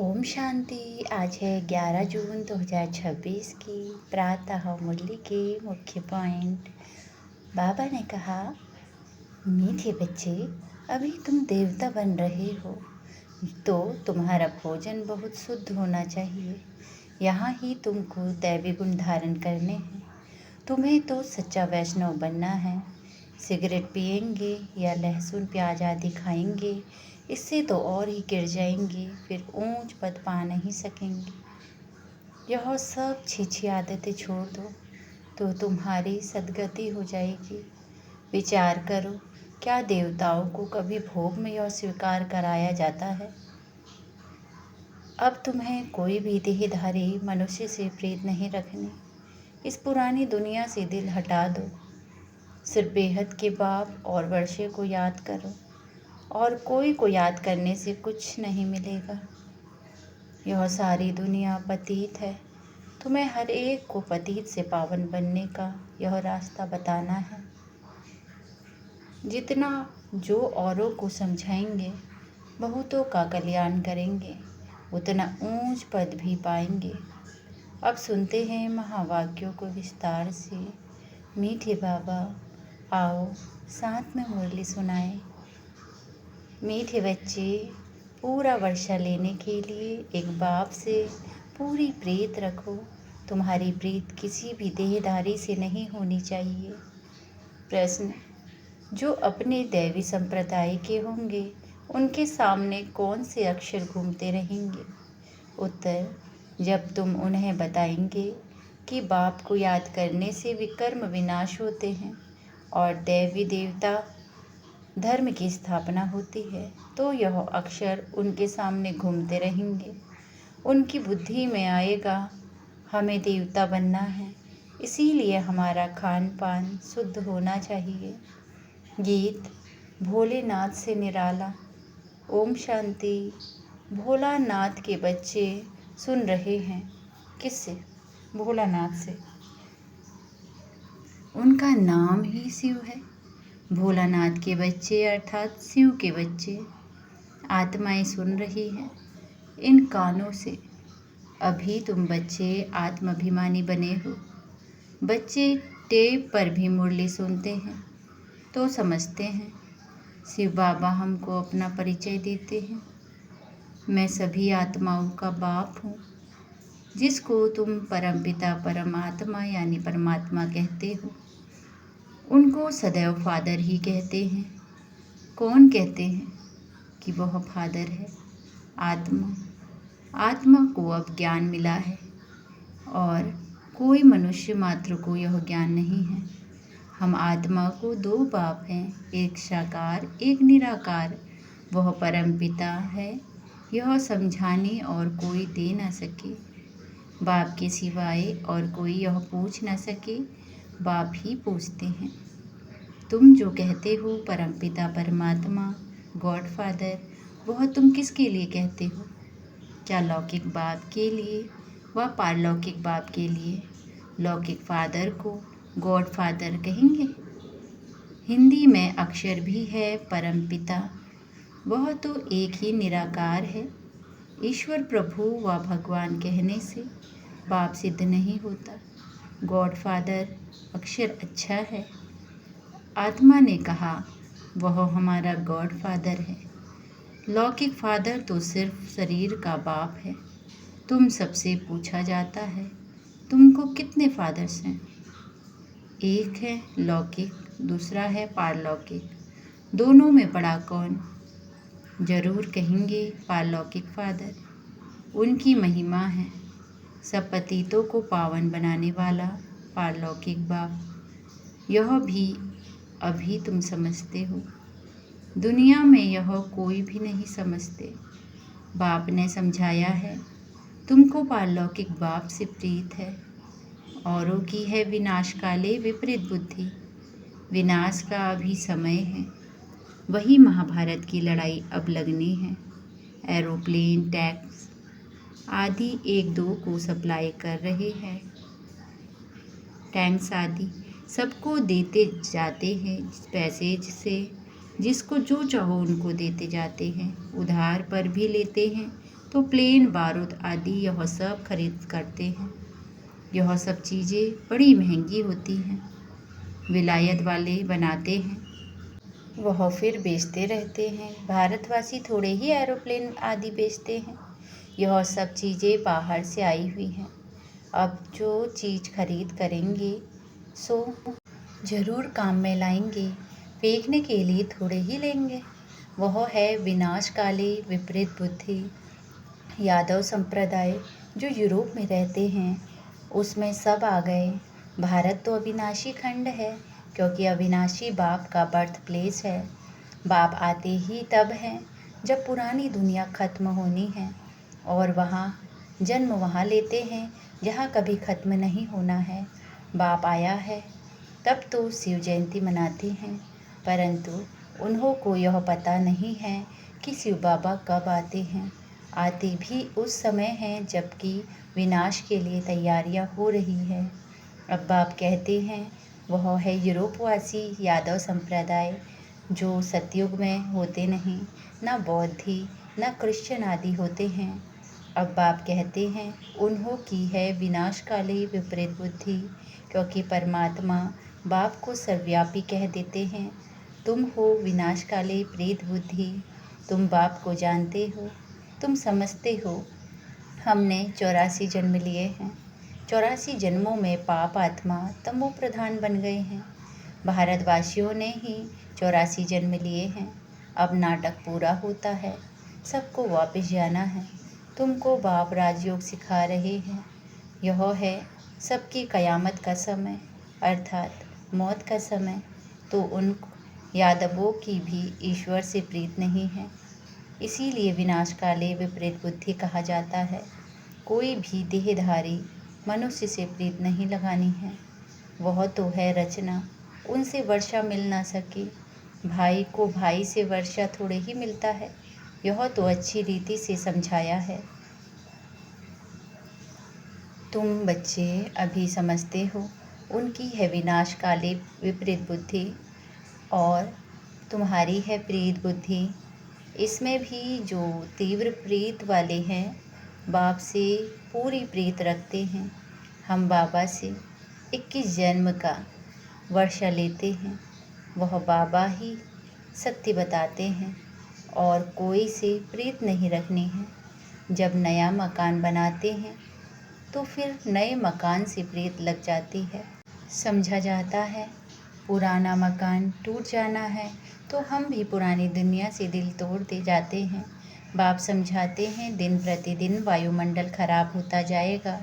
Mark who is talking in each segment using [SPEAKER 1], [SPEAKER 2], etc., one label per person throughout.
[SPEAKER 1] ओम शांति। आज है 11 जून 2026 की प्रातः मुरली के मुख्य पॉइंट। बाबा ने कहा, मीठे बच्चे, अभी तुम देवता बन रहे हो तो तुम्हारा भोजन बहुत शुद्ध होना चाहिए। यहाँ ही तुमको दैवी गुण धारण करने हैं। तुम्हें तो सच्चा वैष्णव बनना है। सिगरेट पिएंगे या लहसुन प्याज आदि खाएंगे, इससे तो और ही गिर जाएंगे, फिर ऊंच पद पा नहीं सकेंगे। यह सब छी आदतें छोड़ दो तो तुम्हारी सद्गति हो जाएगी। विचार करो, क्या देवताओं को कभी भोग में यह स्वीकार कराया जाता है? अब तुम्हें कोई भी देहधारी मनुष्य से प्रीत नहीं रखनी। इस पुरानी दुनिया से दिल हटा दो। सिर्फ बेहद के बाप और वर्षे को याद करो, और कोई को याद करने से कुछ नहीं मिलेगा। यह सारी दुनिया पतित है। तुम्हें हर एक को पतित से पावन बनने का यह रास्ता बताना है। जितना जो औरों को समझाएंगे, बहुतों का कल्याण करेंगे, उतना ऊंच पद भी पाएंगे। अब सुनते हैं महावाक्यों को विस्तार से। मीठे बाबा, आओ साथ में मुरली सुनाएं। मीठे बच्चे, पूरा वर्षा लेने के लिए एक बाप से पूरी प्रीत रखो। तुम्हारी प्रीत किसी भी देहधारी से नहीं होनी चाहिए। प्रश्न, जो अपने दैवी संप्रदाय के होंगे, उनके सामने कौन से अक्षर घूमते रहेंगे? उत्तर, जब तुम उन्हें बताएंगे कि बाप को याद करने से विकर्म विनाश होते हैं और देवी देवता धर्म की स्थापना होती है, तो यह अक्षर उनके सामने घूमते रहेंगे। उनकी बुद्धि में आएगा, हमें देवता बनना है, इसीलिए हमारा खान पान शुद्ध होना चाहिए। गीत भोलेनाथ से निराला। ओम शांति। भोलानाथ के बच्चे सुन रहे हैं। किससे? भोलानाथ से। उनका नाम ही शिव है। भोलानाथ के बच्चे अर्थात शिव के बच्चे। आत्माएं सुन रही हैं इन कानों से। अभी तुम बच्चे आत्माभिमानी बने हो। बच्चे टेप पर भी मुरली सुनते हैं तो समझते हैं शिव बाबा हमको अपना परिचय देते हैं। मैं सभी आत्माओं का बाप हूँ। जिसको तुम परमपिता परमात्मा यानी परमात्मा कहते हो, उनको सदैव फादर ही कहते हैं। कौन कहते हैं कि वह फादर है? आत्मा। आत्मा को अब ज्ञान मिला है और कोई मनुष्य मात्र को यह ज्ञान नहीं है। हम आत्मा को दो बाप हैं, एक साकार एक निराकार। वह परमपिता है, यह समझाने और कोई दे न सके। बाप के सिवाय और कोई यह पूछ न सके, बाप ही पूछते हैं। तुम जो कहते हो परमपिता परमात्मा, गॉड फादर, वह तुम किसके लिए कहते हो? क्या लौकिक बाप के लिए व पारलौकिक बाप के लिए? लौकिक फादर को गॉड फादर कहेंगे। हिंदी में अक्षर भी है परमपिता, वह तो एक ही निराकार है। ईश्वर प्रभु व भगवान कहने से बाप सिद्ध नहीं होता। गॉड फादर अक्षर अच्छा है। आत्मा ने कहा वह हमारा गॉड फादर है। लौकिक फादर तो सिर्फ शरीर का बाप है। तुम सबसे पूछा जाता है, तुमको कितने फादर्स हैं? एक है लौकिक, दूसरा है पारलौकिक। दोनों में बड़ा कौन? जरूर कहेंगे पारलौकिक फादर। उनकी महिमा है सब पतितों को पावन बनाने वाला पारलौकिक बाप। यह भी अभी तुम समझते हो। दुनिया में यह कोई भी नहीं समझते। बाप ने समझाया है। तुमको पारलौकिक बाप से प्रीत है। औरों की है विनाश काले विपरीत बुद्धि। विनाश का अभी समय है। वही महाभारत की लड़ाई अब लगनी है। एरोप्लेन, टैंक्स आदि एक दो को सप्लाई कर रहे हैं। टैंक्स आदि सबको देते जाते हैं पैसे से। जिसको जो चाहो उनको देते जाते हैं। उधार पर भी लेते हैं तो प्लेन, बारूद आदि यह सब खरीद करते हैं। यह सब चीज़ें बड़ी महंगी होती हैं। विलायत वाले बनाते हैं, वह फिर बेचते रहते हैं। भारतवासी थोड़े ही एरोप्लेन आदि बेचते हैं। यह सब चीज़ें बाहर से आई हुई हैं। अब जो चीज़ खरीद करेंगे सो जरूर काम में लाएंगे, फेंकने के लिए थोड़े ही लेंगे। वह है विनाशकाली विपरीत बुद्धि। यादव संप्रदाय जो यूरोप में रहते हैं उसमें सब आ गए। भारत तो अविनाशी खंड है, क्योंकि अविनाशी बाप का बर्थ प्लेस है। बाप आते ही तब हैं जब पुरानी दुनिया खत्म होनी है, और वहाँ जन्म वहाँ लेते हैं जहाँ कभी खत्म नहीं होना है। बाप आया है तब तो शिव जयंती मनाते हैं, परंतु उन्हों को यह पता नहीं है कि शिव बाबा कब आते हैं। आते भी उस समय हैं जबकि विनाश के लिए तैयारियां हो रही है। अब बाप कहते हैं वह है यूरोपवासी यादव संप्रदाय जो सतयुग में होते नहीं, न बौद्धि न क्रिश्चियन आदि होते हैं। अब बाप कहते हैं उन्हों की है विनाशकाली विपरीत बुद्धि, क्योंकि परमात्मा बाप को सर्वव्यापी कह देते हैं। तुम हो विनाशकाली प्रेत बुद्धि, तुम बाप को जानते हो, तुम समझते हो। हमने 84 जन्म लिए हैं। 84 जन्मों में पाप आत्मा तमो प्रधान बन गए हैं। भारतवासियों ने ही 84 जन्म लिए हैं। अब नाटक पूरा होता है, सबको वापस जाना है। तुमको बाप राजयोग सिखा रहे हैं। यह है सबकी कयामत का समय, अर्थात मौत का समय। तो उन यादवों की भी ईश्वर से प्रीत नहीं है, इसीलिए विनाशकाले विपरीत बुद्धि कहा जाता है। कोई भी देहधारी मनुष्य से प्रीत नहीं लगानी है। वह तो है रचना, उनसे वर्षा मिल ना सके। भाई को भाई से वर्षा थोड़े ही मिलता है। यह तो अच्छी रीति से समझाया है। तुम बच्चे अभी समझते हो उनकी है विनाशकाली विपरीत बुद्धि और तुम्हारी है प्रीत बुद्धि। इसमें भी जो तीव्र प्रीत वाले हैं बाप से पूरी प्रीत रखते हैं। हम बाबा से 21 जन्म का वर्षा लेते हैं। वह बाबा ही सत्य बताते हैं और कोई से प्रीत नहीं रखनी है। जब नया मकान बनाते हैं तो फिर नए मकान से प्रीत लग जाती है। समझा जाता है पुराना मकान टूट जाना है तो हम भी पुरानी दुनिया से दिल तोड़ते जाते हैं। बाप समझाते हैं दिन प्रतिदिन वायुमंडल खराब होता जाएगा।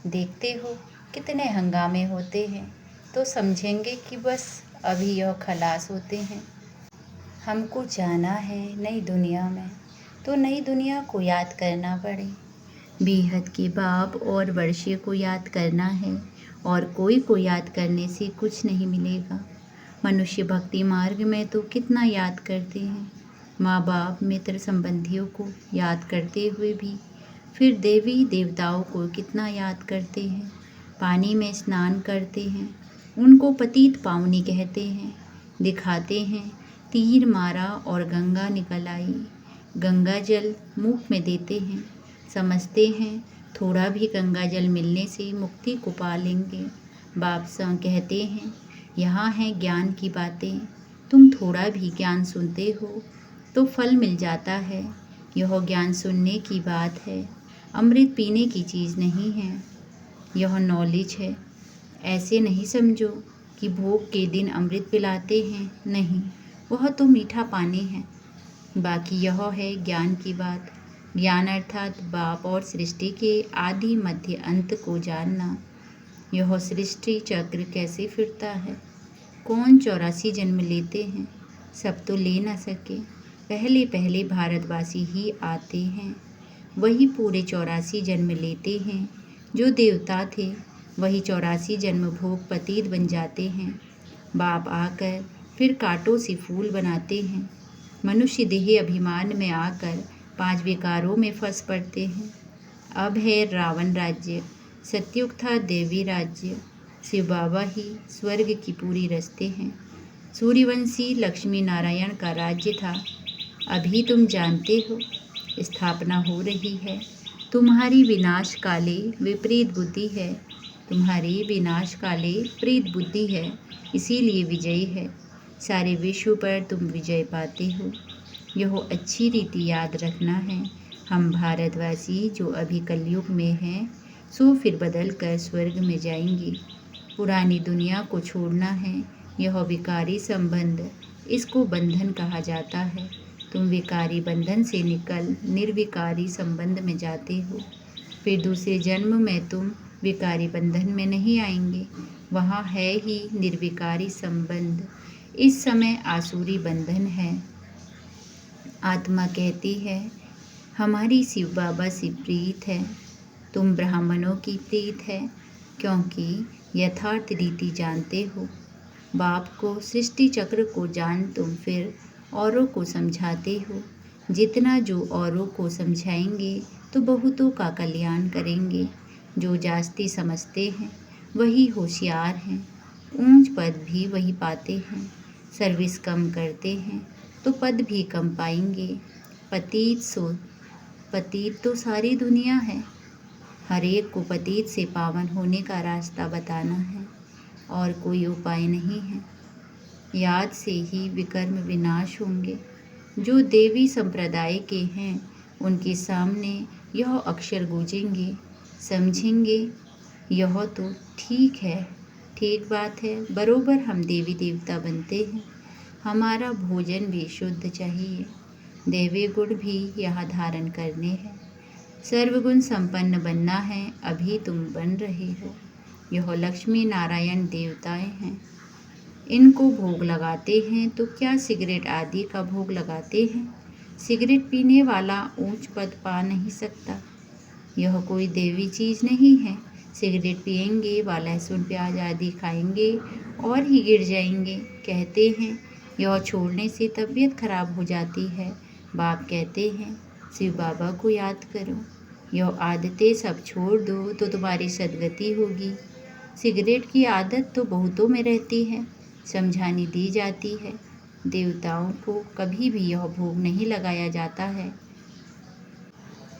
[SPEAKER 1] देखते हो कितने हंगामे होते हैं, तो समझेंगे कि बस अभी यह खलास होते हैं। हमको जाना है नई दुनिया में, तो नई दुनिया को याद करना पड़े। बेहद के बाप और वर्षे को याद करना है, और कोई को याद करने से कुछ नहीं मिलेगा। मनुष्य भक्ति मार्ग में तो कितना याद करते हैं, माँ बाप मित्र संबंधियों को याद करते हुए भी फिर देवी देवताओं को कितना याद करते हैं। पानी में स्नान करते हैं, उनको पतित पावनी कहते हैं। दिखाते हैं तीर मारा और गंगा निकल आई। गंगा जल मुख में देते हैं, समझते हैं थोड़ा भी गंगा जल मिलने से मुक्ति को पा लेंगे। बाप कहते हैं यहाँ है ज्ञान की बातें, तुम थोड़ा भी ज्ञान सुनते हो तो फल मिल जाता है। यह ज्ञान सुनने की बात है, अमृत पीने की चीज़ नहीं है। यह नॉलेज है। ऐसे नहीं समझो कि भोग के दिन अमृत पिलाते हैं, नहीं, वह तो मीठा पानी है। बाकी यह है ज्ञान की बात। ज्ञान अर्थात बाप और सृष्टि के आदि मध्य अंत को जानना। यह सृष्टि चक्र कैसे फिरता है, कौन 84 जन्म लेते हैं, सब तो ले न सके। पहले पहले भारतवासी ही आते हैं, वही पूरे 84 जन्म लेते हैं। जो देवता थे वही 84 जन्म भोग पतित बन जाते हैं। बाप आकर फिर कांटों से फूल बनाते हैं। मनुष्य देह अभिमान में आकर 5 विकारों में फंस पड़ते हैं। अब है रावण राज्य, सतयुग था देवी राज्य। शिव बाबा ही स्वर्ग की पूरी रस्ते हैं। सूर्यवंशी लक्ष्मी नारायण का राज्य था। अभी तुम जानते हो स्थापना हो रही है। तुम्हारी विनाश काले विपरीत बुद्धि है, तुम्हारी विनाश काले प्रीत बुद्धि है, इसीलिए विजयी है। सारे विश्व पर तुम विजय पाते हो। यह अच्छी रीति याद रखना है। हम भारतवासी जो अभी कलयुग में हैं, सो फिर बदल कर स्वर्ग में जाएंगे। पुरानी दुनिया को छोड़ना है। यह विकारी संबंध, इसको बंधन कहा जाता है। तुम विकारी बंधन से निकल निर्विकारी संबंध में जाते हो। फिर दूसरे जन्म में तुम विकारी बंधन में नहीं आएंगे, वहाँ है ही निर्विकारी संबंध। इस समय आसुरी बंधन है। आत्मा कहती है हमारी शिव बाबा से प्रीत है। तुम ब्राह्मणों की प्रीत है, क्योंकि यथार्थ रीति जानते हो। बाप को सृष्टि चक्र को जान तुम फिर औरों को समझाते हो। जितना जो औरों को समझाएंगे तो बहुतों का कल्याण करेंगे। जो जास्ती समझते हैं वही होशियार हैं। ऊंच पद भी वही पाते हैं। सर्विस कम करते हैं तो पद भी कम पाएंगे। पतित तो सारी दुनिया है। हर एक को पतित से पावन होने का रास्ता बताना है, और कोई उपाय नहीं है। याद से ही विकर्म विनाश होंगे। जो देवी संप्रदाय के हैं उनके सामने यह अक्षर गूंजेंगे, समझेंगे यह तो ठीक है, ठीक बात है। बरोबर हम देवी देवता बनते हैं। हमारा भोजन भी शुद्ध चाहिए। देवी गुण भी यहाँ धारण करने हैं। सर्वगुण संपन्न बनना है, अभी तुम बन रहे हो। यह लक्ष्मी नारायण देवताएं हैं। इनको भोग लगाते हैं तो क्या सिगरेट आदि का भोग लगाते हैं? सिगरेट पीने वाला ऊंच पद पा नहीं सकता। यह कोई देवी चीज़ नहीं है। सिगरेट पिएंगे व लहसुन प्याज आदि खाएंगे और ही गिर जाएंगे। कहते हैं यह छोड़ने से तबीयत खराब हो जाती है। बाप कहते हैं शिव बाबा को याद करो। यह आदतें सब छोड़ दो तो तुम्हारी सद्गति होगी। सिगरेट की आदत तो बहुतों में रहती है, समझानी दी जाती है। देवताओं को कभी भी यह भोग नहीं लगाया जाता है।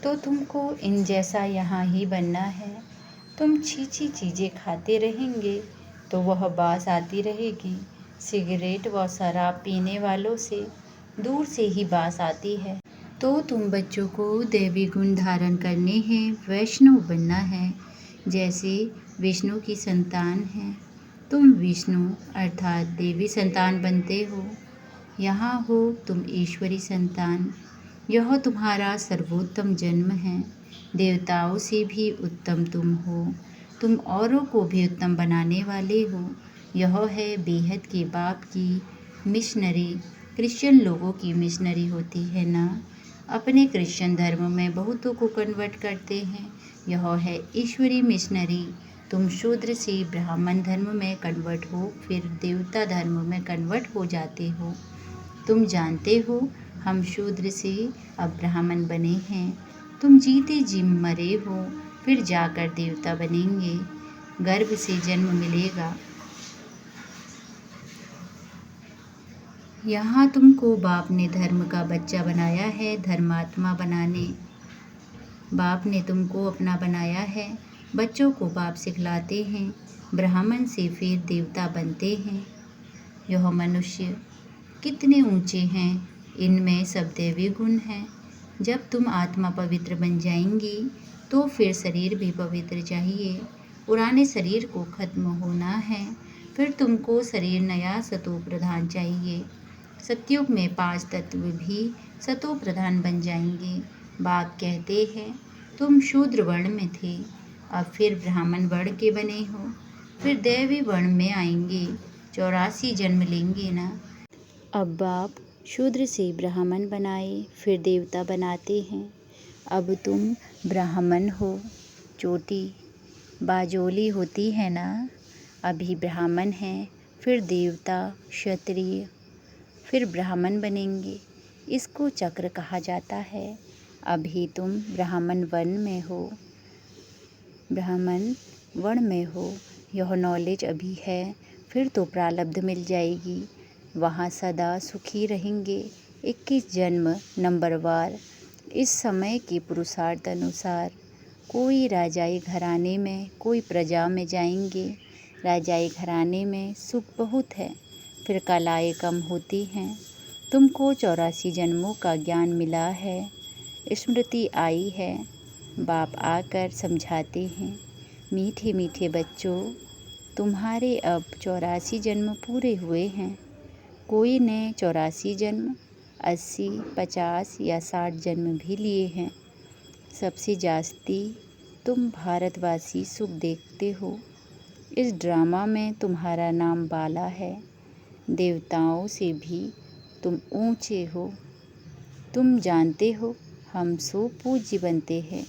[SPEAKER 1] तो तुमको इन जैसा यहाँ ही बनना है। तुम छीछी चीज़ें खाते रहेंगे तो वह बास आती रहेगी। सिगरेट व शराब पीने वालों से दूर से ही बास आती है। तो तुम बच्चों को दैवी गुण धारण करने हैं, वैष्णव बनना है। जैसे विष्णु की संतान हैं, तुम विष्णु अर्थात देवी संतान बनते हो। यहाँ हो तुम ईश्वरी संतान। यह तुम्हारा सर्वोत्तम जन्म है। देवताओं से भी उत्तम तुम हो। तुम औरों को भी उत्तम बनाने वाले हो। यह है बेहद के बाप की मिशनरी। क्रिश्चियन लोगों की मिशनरी होती है ना, अपने क्रिश्चियन धर्म में बहुतों को कन्वर्ट करते हैं। यह है ईश्वरी मिशनरी। तुम शूद्र से ब्राह्मण धर्म में कन्वर्ट हो, फिर देवता धर्म में कन्वर्ट हो जाते हो। तुम जानते हो हम शूद्र से अब ब्राह्मण बने हैं। तुम जीते जी मरे हो, फिर जाकर देवता बनेंगे। गर्भ से जन्म मिलेगा। यहाँ तुमको बाप ने धर्म का बच्चा बनाया है, धर्मात्मा बनाने। बाप ने तुमको अपना बनाया है। बच्चों को बाप सिखलाते हैं। ब्राह्मण से फिर देवता बनते हैं। यह मनुष्य कितने ऊंचे हैं, इनमें सब दैवी गुण हैं। जब तुम आत्मा पवित्र बन जाएंगी तो फिर शरीर भी पवित्र चाहिए। पुराने शरीर को खत्म होना है, फिर तुमको शरीर नया सतो प्रधान चाहिए। सतयुग में 5 तत्व भी सतो प्रधान बन जाएंगे। बाप कहते हैं तुम शूद्र वर्ण में थे, अब फिर ब्राह्मण वर्ण के बने हो, फिर दैवी वर्ण में आएंगे। 84 जन्म लेंगे ना। अब बाप शूद्र से ब्राह्मण बनाए, फिर देवता बनाते हैं। अब तुम ब्राह्मण हो। चोटी बाजोली होती है ना, अभी ब्राह्मण हैं, फिर देवता क्षत्रिय, फिर ब्राह्मण बनेंगे। इसको चक्र कहा जाता है। अभी तुम ब्राह्मण वर्ण में हो, ब्राह्मण वर्ण में हो। यह नॉलेज अभी है, फिर तो प्रारब्ध मिल जाएगी, वहाँ सदा सुखी रहेंगे। 21 जन्म नंबरवार इस समय के पुरुषार्थ अनुसार कोई राजाई घराने में, कोई प्रजा में जाएंगे। राजाई घराने में सुख बहुत है, फिर कलाएं कम होती हैं। तुमको 84 जन्मों का ज्ञान मिला है, स्मृति आई है। बाप आकर समझाते हैं, मीठे मीठे बच्चों, तुम्हारे अब 84 जन्म पूरे हुए हैं। कोई ने 84 जन्म, 80, 50 या 60 जन्म भी लिए हैं। सबसे जास्ती तुम भारतवासी सुख देखते हो। इस ड्रामा में तुम्हारा नाम बाला है। देवताओं से भी तुम ऊंचे हो। तुम जानते हो हम सो पूज्य बनते हैं।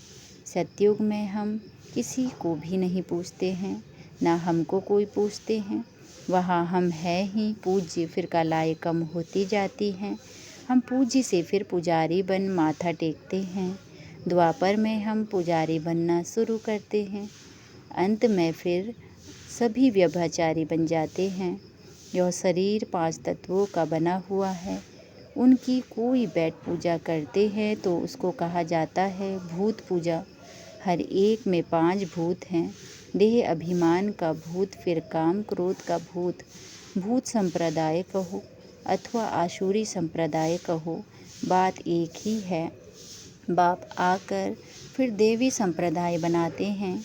[SPEAKER 1] सतयुग में हम किसी को भी नहीं पूछते हैं, ना हमको कोई पूछते हैं। वहाँ हम हैं ही पूज्य, फिर कलाएं कम होती जाती हैं। हम पूज्य से फिर पुजारी बन माथा टेकते हैं। द्वापर में हम पुजारी बनना शुरू करते हैं। अंत में फिर सभी व्यभिचारी बन जाते हैं। यह शरीर 5 तत्वों का बना हुआ है। उनकी कोई बैठ पूजा करते हैं तो उसको कहा जाता है भूत पूजा। हर एक में 5 भूत हैं। देह अभिमान का भूत, फिर काम क्रोध का भूत। भूत संप्रदाय कहो अथवा आसुरी संप्रदाय कहो, बात एक ही है। बाप आकर फिर देवी संप्रदाय बनाते हैं।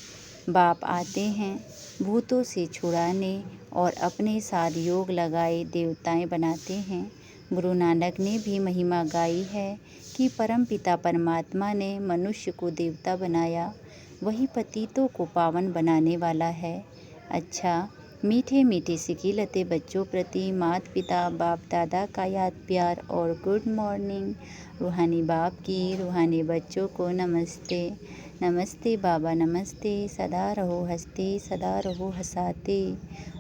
[SPEAKER 1] बाप आते हैं भूतों से छुड़ाने और अपने साथ योग लगाए देवताएं बनाते हैं। गुरु नानक ने भी महिमा गाई है कि परमपिता परमात्मा ने मनुष्य को देवता बनाया, वही पतितों को पावन बनाने वाला है। अच्छा, मीठे मीठे सिकीलते बच्चों प्रति माता पिता बाप दादा का याद प्यार और गुड मॉर्निंग। रूहानी बाप की रूहानी बच्चों को नमस्ते। नमस्ते बाबा नमस्ते। सदा रहो हंसते, सदा रहो हंसाते।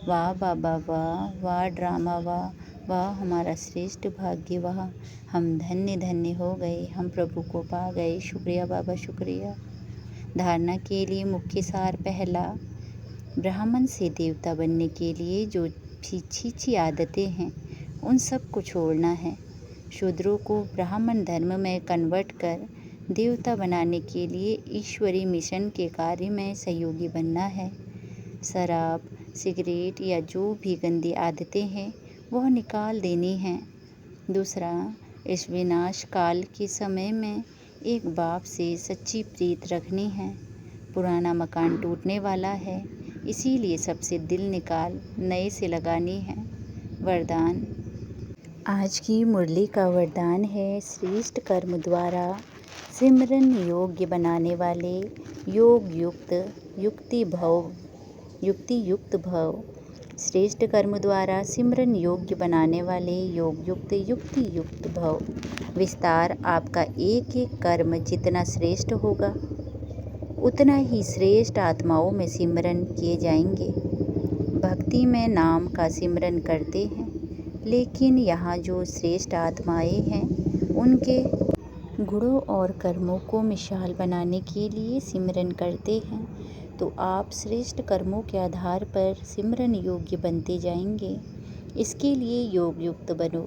[SPEAKER 1] वाह बाबा वाह, वाह ड्रामा वाह, वाह हमारा श्रेष्ठ भाग्य वाह। हम धन्य धन्य हो गए, हम प्रभु को पा गए। शुक्रिया बाबा शुक्रिया। धारणा के लिए मुख्य सार पहला, ब्राह्मण से देवता बनने के लिए जो छी आदतें हैं उन सब को छोड़ना है। शूद्रों को ब्राह्मण धर्म में कन्वर्ट कर देवता बनाने के लिए ईश्वरीय मिशन के कार्य में सहयोगी बनना है। शराब, सिगरेट या जो भी गंदी आदतें हैं वह निकाल देनी है। दूसरा, इस विनाश काल के समय में एक बाप से सच्ची प्रीत रखनी है। पुराना मकान टूटने वाला है, इसीलिए सबसे दिल निकाल नए से लगानी है। वरदान। आज की मुरली का वरदान है, श्रेष्ठ कर्म द्वारा सिमरन योग्य बनाने वाले योग युक्त युक्ति युक्त भव। श्रेष्ठ कर्म द्वारा सिमरन योग्य बनाने वाले योग युक्त युक्ति युक्त भव। विस्तार, आपका एक एक कर्म जितना श्रेष्ठ होगा उतना ही श्रेष्ठ आत्माओं में सिमरन किए जाएंगे। भक्ति में नाम का सिमरन करते हैं, लेकिन यहाँ जो श्रेष्ठ आत्माएं हैं उनके गुणों और कर्मों को मिसाल बनाने के लिए सिमरन करते हैं, तो आप श्रेष्ठ कर्मों के आधार पर सिमरन योग्य बनते जाएंगे। इसके लिए योग युक्त बनो।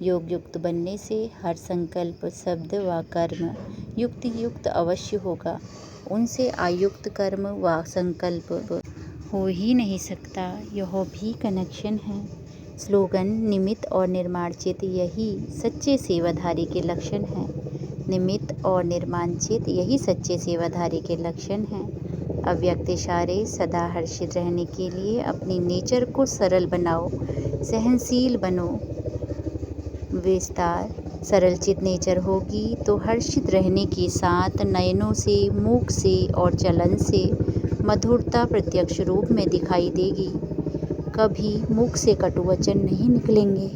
[SPEAKER 1] योग युक्त बनने से हर संकल्प, शब्द व कर्म युक्ति युक्त अवश्य होगा। उनसे अयुक्त कर्म व संकल्प हो ही नहीं सकता। यह भी कनेक्शन है। स्लोगन, निमित्त और निर्माण चित, यही सच्चे सेवाधारी के लक्षण हैं। निमित्त और निर्माण चित, यही सच्चे सेवाधारी के लक्षण हैं। अव्यक्त इशारे, सदा हर्षित रहने के लिए अपनी नेचर को सरल बनाओ, सहनशील बनो। विस्तार, सरल चित नेचर होगी तो हर्षित रहने के साथ नयनों से, मुख से और चलन से मधुरता प्रत्यक्ष रूप में दिखाई देगी। कभी मुख से कटु वचन नहीं निकलेंगे।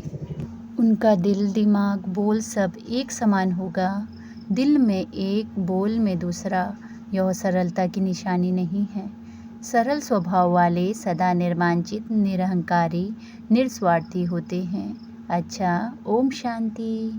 [SPEAKER 1] उनका दिल, दिमाग, बोल सब एक समान होगा। दिल में एक, बोल में दूसरा। यह सरलता की निशानी नहीं है। सरल स्वभाव वाले सदा निर्मांचित, निरहंकारी, निस्वार्थी होते हैं। अच्छा, ओम शांति।